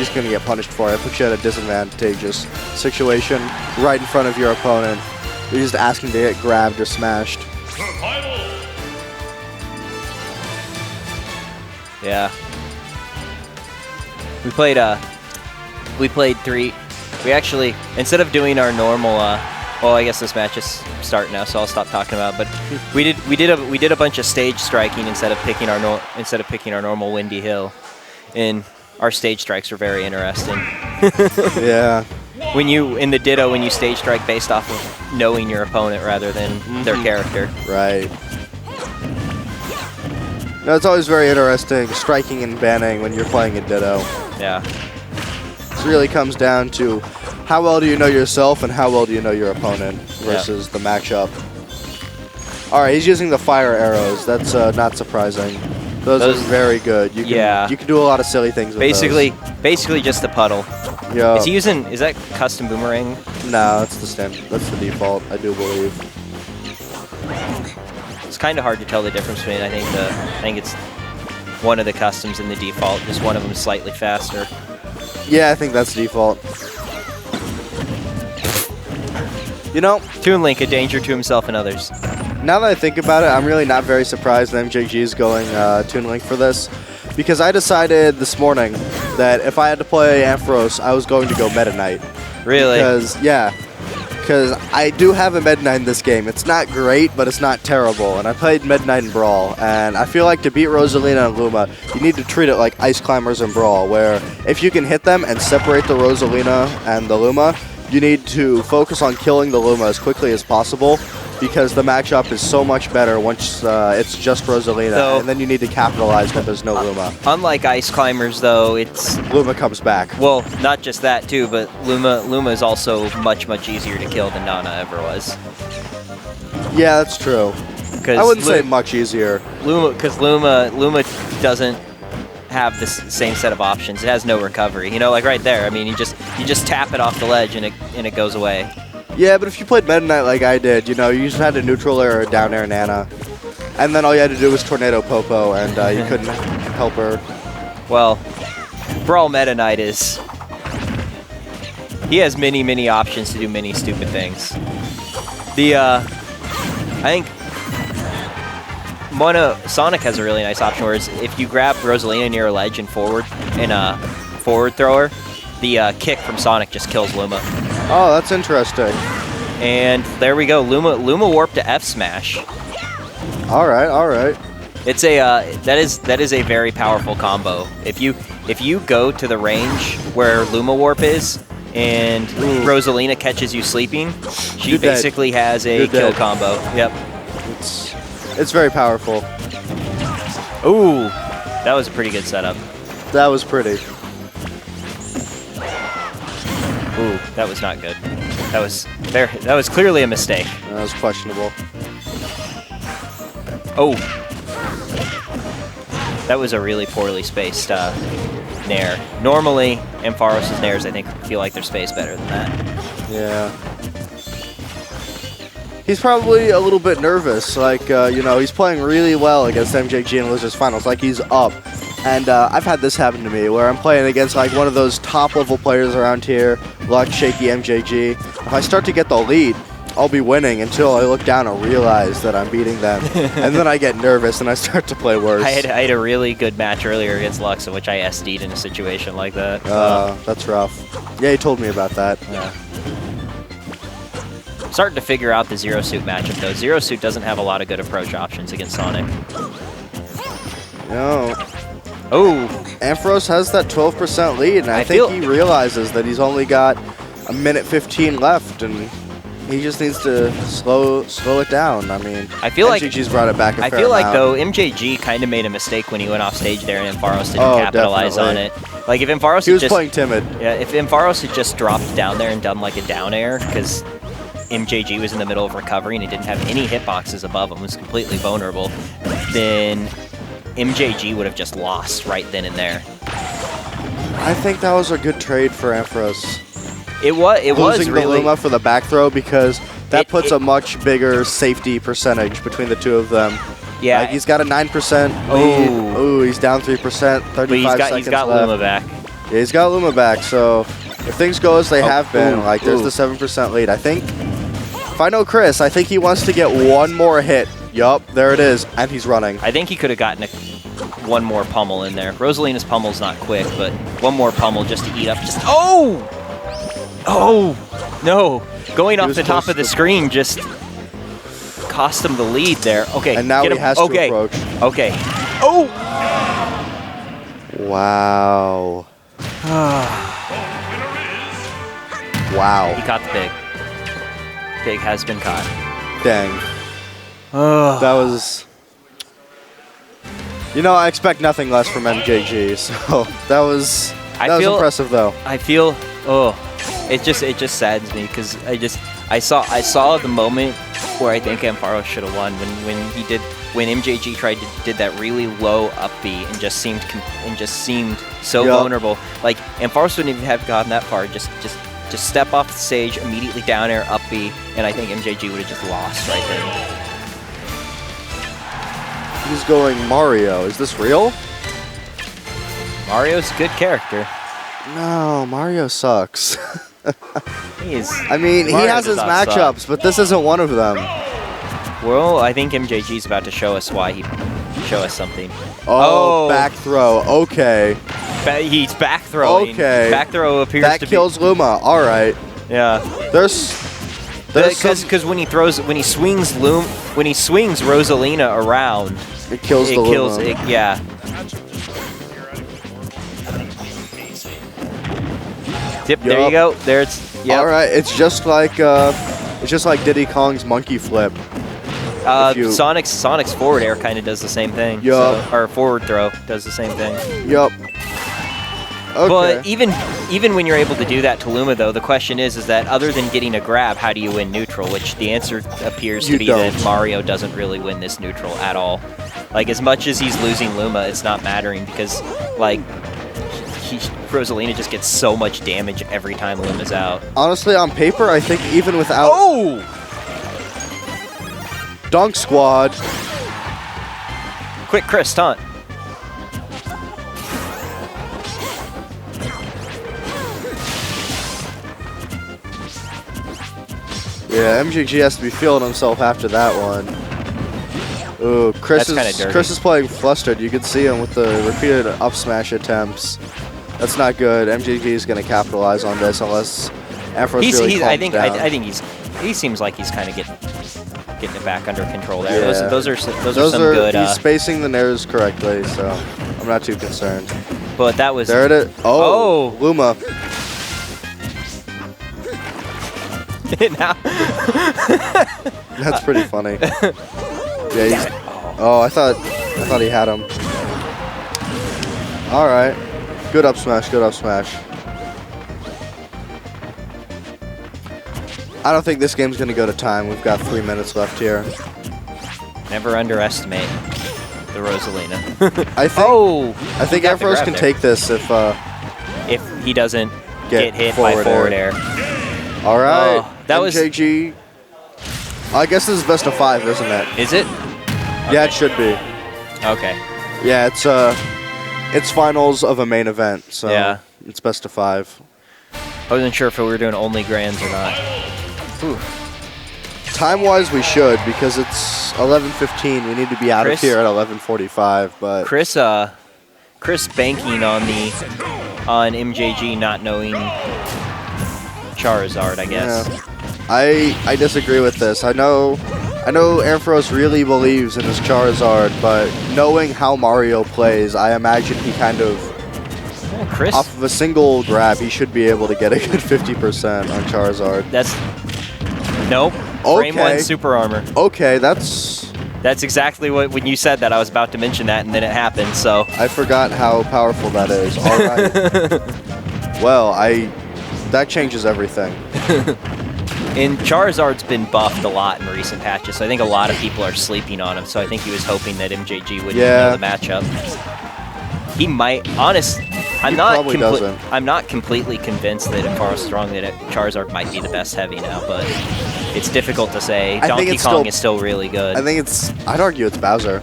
just going to get punished for it. Puts you at a disadvantageous situation right in front of your opponent. You're just asking to get grabbed or smashed. Yeah. We played 3. We actually, instead of doing our normal, well, I guess this match is starting now, so I'll stop talking about it. But we did a bunch of stage striking instead of picking our normal Windy Hill, and our stage strikes are very interesting. Yeah. When you stage strike based off of knowing your opponent rather than their character. Right. No, it's always very interesting striking and banning when you're playing a Ditto. Yeah. It really comes down to how well do you know yourself and how well do you know your opponent versus the matchup. All right, he's using the fire arrows. That's not surprising. Those are very good. You can do a lot of silly things with those. Basically just the puddle. Yeah. Is that custom boomerang? No, that's the standard. That's the default, I do believe. It's kind of hard to tell the difference between. I think it's one of the customs in the default. Just one of them is slightly faster. Yeah, I think that's default. You know, Toon Link, a danger to himself and others. Now that I think about it, I'm really not very surprised that MJG is going Toon Link for this, because I decided this morning that if I had to play Ampharos, I was going to go Meta Knight. Really? Because I do have a Meta Knight in this game. It's not great, but it's not terrible. And I played Meta Knight in Brawl, and I feel like to beat Rosalina and Luma, you need to treat it like Ice Climbers in Brawl, where if you can hit them and separate the Rosalina and the Luma, you need to focus on killing the Luma as quickly as possible, because the matchup is so much better once it's just Rosalina, and then you need to capitalize when there's no Luma. Unlike Ice Climbers, though, it's... Luma comes back. Well, not just that, too, but Luma is also much, much easier to kill than Nana ever was. Yeah, that's true. I wouldn't say much easier. Because Luma doesn't have the same set of options. It has no recovery. You know, like right there. I mean, you just tap it off the ledge and it goes away. Yeah, but if you played Meta Knight like I did, you know, you just had a neutral air or a down air Nana. And then all you had to do was Tornado Popo, and you couldn't help her. Well, Brawl Meta Knight is... He has many, many options to do many stupid things. I think... Sonic has a really nice option, where if you grab Rosalina near a ledge and forward thrower, the kick from Sonic just kills Luma. Oh, that's interesting. And there we go. Luma warp to F smash. All right, all right. It's a that is a very powerful combo. If you go to the range where Luma warp is and Rosalina catches you sleeping, she basically has a kill combo. Yep. It's very powerful. Ooh, that was a pretty good setup. That was pretty. Ooh, that was not good. That was clearly a mistake. That was questionable. Oh. That was a really poorly spaced nair. Normally, Ampharos' nairs, I think, feel like they're spaced better than that. Yeah. He's probably a little bit nervous. Like, you know, he's playing really well against MJG in Losers Finals. Like, he's up. And I've had this happen to me, where I'm playing against like one of those top-level players around here, like Shaky, MJG. If I start to get the lead, I'll be winning until I look down and realize that I'm beating them. And then I get nervous and I start to play worse. I had a really good match earlier against Lux, in which I SD'd in a situation like that. That's rough. Yeah, you told me about that. Yeah. I'm starting to figure out the Zero Suit matchup, though. Zero Suit doesn't have a lot of good approach options against Sonic. No. Oh, Ampharos has that 12% lead, and I think he realizes that he's only got a minute 15 left, and he just needs to slow it down. I mean, I feel MJG's brought it back a fair I feel like, amount. though, MJG kind of made a mistake when he went off stage there, and Ampharos didn't capitalize on it. Like, if Ampharos he was playing timid. Yeah, if Ampharos had just dropped down there and done like a down air, because MJG was in the middle of recovery and he didn't have any hitboxes above him, was completely vulnerable, then MJG would have just lost right then and there. I think that was a good trade for Ampharos. It was really... Losing the Luma for the back throw, because that puts a much bigger safety percentage between the two of them. Yeah. Like, he's got a 9% lead. Ooh, he's down 3%, 35 seconds he's got left. Luma back. Yeah, he's got Luma back, so if things go as they have been, like there's the 7% lead. I think, if I know Chris, I think he wants to get one more hit. Yup, there it is, and he's running. I think he could have gotten one more pummel in there. Rosalina's pummel's not quick, but one more pummel just to eat up. Just no! Going off the top of the screen just cost him the lead there. Okay, and now he has to approach. Okay. Oh! Wow. Wow. He caught the pig. Pig has been caught. Dang. That was... You know, I expect nothing less from MJG, so that was impressive, though. I feel... it just saddens me because I saw the moment where I think Ampharos should have won when MJG did that really low up B and just seemed so vulnerable. Like Ampharos wouldn't even have gotten that far. Just step off the stage, immediately down air up B, and I think MJG would have just lost right there. He's going Mario. Is this real? Mario's a good character. No, Mario sucks. I mean, Mario he has his matchups, but this isn't one of them. Well, I think MJG's about to show us why show us something. Oh, back throw. Okay. He's back throwing. Okay. Back throw appears to be... That kills Luma. All right. Yeah. Because when he swings Rosalina around, it kills the Luma. Yeah. Yep, there you go. There it's. Yep. All right, it's just like Diddy Kong's monkey flip. Sonic's forward air kind of does the same thing. Yup. So, or forward throw does the same thing. Yup. Okay. But even when you're able to do that to Luma, though, the question is that other than getting a grab, how do you win neutral? Which the answer appears to be that Mario doesn't really win this neutral at all. Like, as much as he's losing Luma, it's not mattering because, like, Rosalina just gets so much damage every time Luma's out. Honestly, on paper, I think even without... Oh! Dunk Squad. Quick, Chris, taunt. Yeah, MJG has to be feeling himself after that one. Ooh, Chris is playing flustered. You can see him with the repeated up smash attempts. That's not good. MJG is going to capitalize on this unless Ampharos really calms down. I think he seems like he's kind of getting it back under control there. Yeah. Those are some good. He's spacing the nairs correctly, so I'm not too concerned. But that was there. It is. Oh, Luma. Now. That's pretty funny. Yeah. He's, I thought he had him. All right. Good up smash. Good up smash. I don't think this game's gonna go to time. We've got 3 minutes left here. Never underestimate the Rosalina. I think Ampharos can take this if he doesn't get hit by forward air. All right. That MJG. I guess this is best of 5, isn't it? Is it? Yeah, it should be. Okay. Yeah, it's finals of a main event, so it's best of 5. I wasn't sure if we were doing only grands or not. Time-wise, we should because it's 11:15. We need to be out of here at 11:45. But Chris banking on MJG not knowing Charizard, I guess. Yeah. I disagree with this. I know Ampharos really believes in his Charizard, but knowing how Mario plays, I imagine he kind of off of a single grab, he should be able to get a good 50% on Charizard. Nope. Okay. Frame 1 super armor. Okay, that's exactly what, when you said that, I was about to mention that, and then it happened, so. I forgot how powerful that is. All right. Well, that changes everything. And Charizard's been buffed a lot in recent patches, so I think a lot of people are sleeping on him, so I think he was hoping that MJG wouldn't know the matchup. He might, I'm not completely convinced that Ampharos strong that Charizard might be the best heavy now, but it's difficult to say. Donkey Kong is still really good. I'd argue it's Bowser.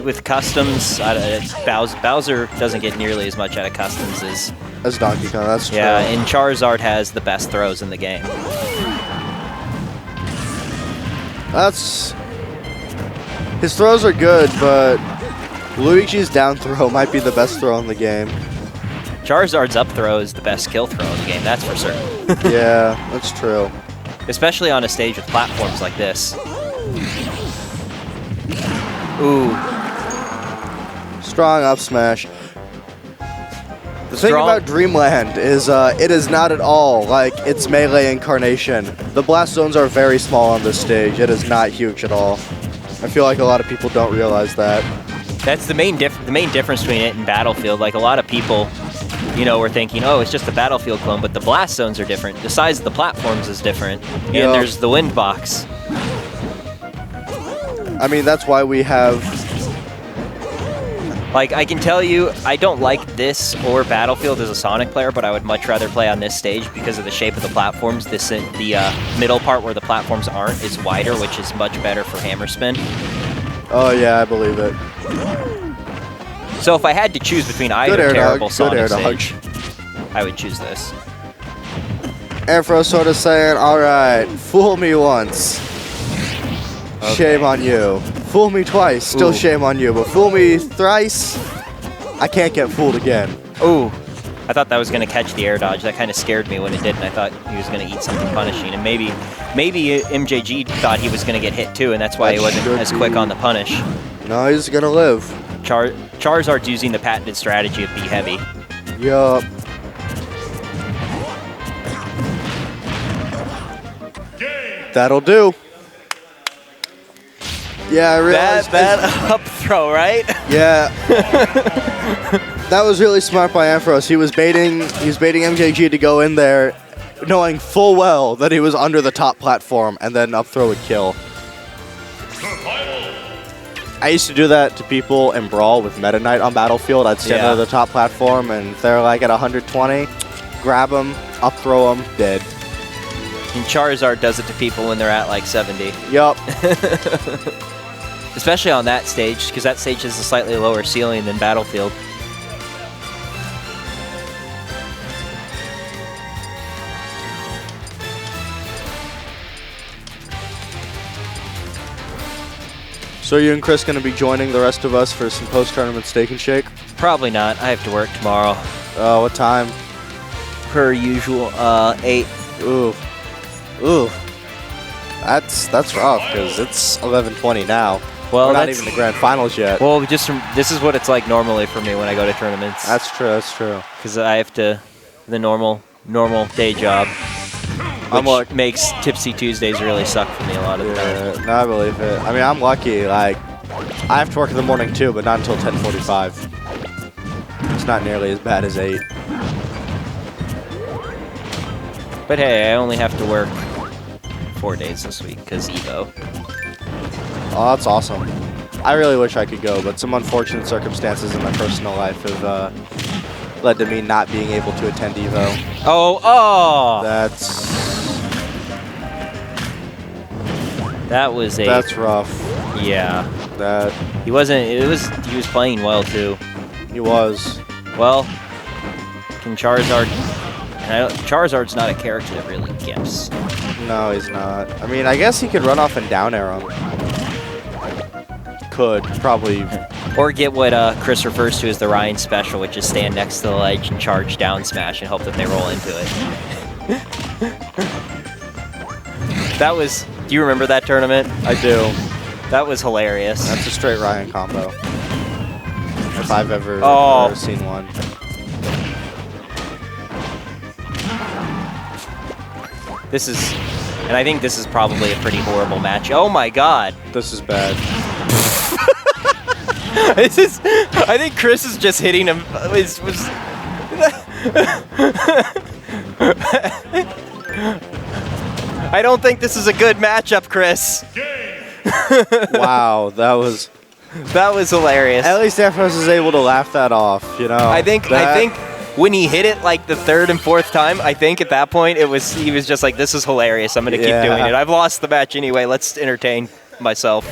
with customs, Bowser doesn't get nearly as much out of customs as Donkey Kong. That's true. Yeah, and Charizard has the best throws in the game. His throws are good, but Luigi's down throw might be the best throw in the game. Charizard's up throw is the best kill throw in the game, that's for certain. Yeah, that's true. Especially on a stage with platforms like this. Ooh. Strong up smash. The thing about Dreamland is it is not at all like its Melee incarnation. The blast zones are very small on this stage. It is not huge at all. I feel like a lot of people don't realize that. That's the main difference between it and Battlefield. Like a lot of people, you know, were thinking, oh, it's just a Battlefield clone, but the blast zones are different. The size of the platforms is different, and there's the wind box. I mean, that's why we have... Like, I can tell you, I don't like this or Battlefield as a Sonic player, but I would much rather play on this stage because of the shape of the platforms. The middle part where the platforms aren't is wider, which is much better for hammer spin. Oh, yeah, I believe it. So if I had to choose between either terrible Sonic stage, I would choose this. Ampharos sort of saying, all right, fool me once. Okay. Shame on you. Fool me twice, still shame on you. But fool me thrice, I can't get fooled again. Ooh, I thought that was going to catch the air dodge. That kind of scared me when it didn't. I thought he was going to eat something punishing. And maybe MJG thought he was going to get hit too, and that's why he wasn't as quick on the punish. No, he's going to live. Charizard's using the patented strategy of be heavy. Yup. That'll do. Yeah, I realized that up throw, right? Yeah. That was really smart by Ampharos. He was baiting MJG to go in there, knowing full well that he was under the top platform, and then up throw would kill. I used to do that to people in Brawl with Meta Knight on Battlefield. I'd stand under the top platform, and if they're like at 120, grab them, up throw them, dead. And Charizard does it to people when they're at like 70. Yup. Especially on that stage, because that stage has a slightly lower ceiling than Battlefield. So are you and Chris going to be joining the rest of us for some post-tournament Steak and Shake? Probably not. I have to work tomorrow. What time? Per usual, 8. Ooh. Ooh. That's rough, because it's 11:20 now. Well, we're not even the grand finals yet. Well, this is what it's like normally for me when I go to tournaments. That's true. That's true. Because I have the normal day job, which makes Tipsy Tuesdays really suck for me a lot of the time. No, I believe it. I mean, I'm lucky. Like, I have to work in the morning too, but not until 10:45. It's not nearly as bad as 8. But hey, I only have to work 4 days this week because EVO. Oh, that's awesome. I really wish I could go, but some unfortunate circumstances in my personal life have led to me not being able to attend EVO. Oh! That's rough. Yeah. He was playing well too. He was. Well, can Charizard... Charizard's not a character that really gets. No, he's not. I mean, I guess he could run off and down arrow. Could, probably. Or get what Chris refers to as the Ryan special, which is stand next to the ledge and charge down smash and hope that they roll into it. Do you remember that tournament? I do. That was hilarious. That's a straight Ryan combo. If I've ever seen one. And I think this is probably a pretty horrible match. Oh my god. This is bad. I think Chris is just hitting him. I don't think this is a good matchup, Chris. Wow, that was hilarious. At least Ampharos is able to laugh that off, you know. I think when he hit it like the 3rd and 4th time, I think at that point he was just like, this is hilarious. I'm going to keep doing it. I've lost the match anyway. Let's entertain myself.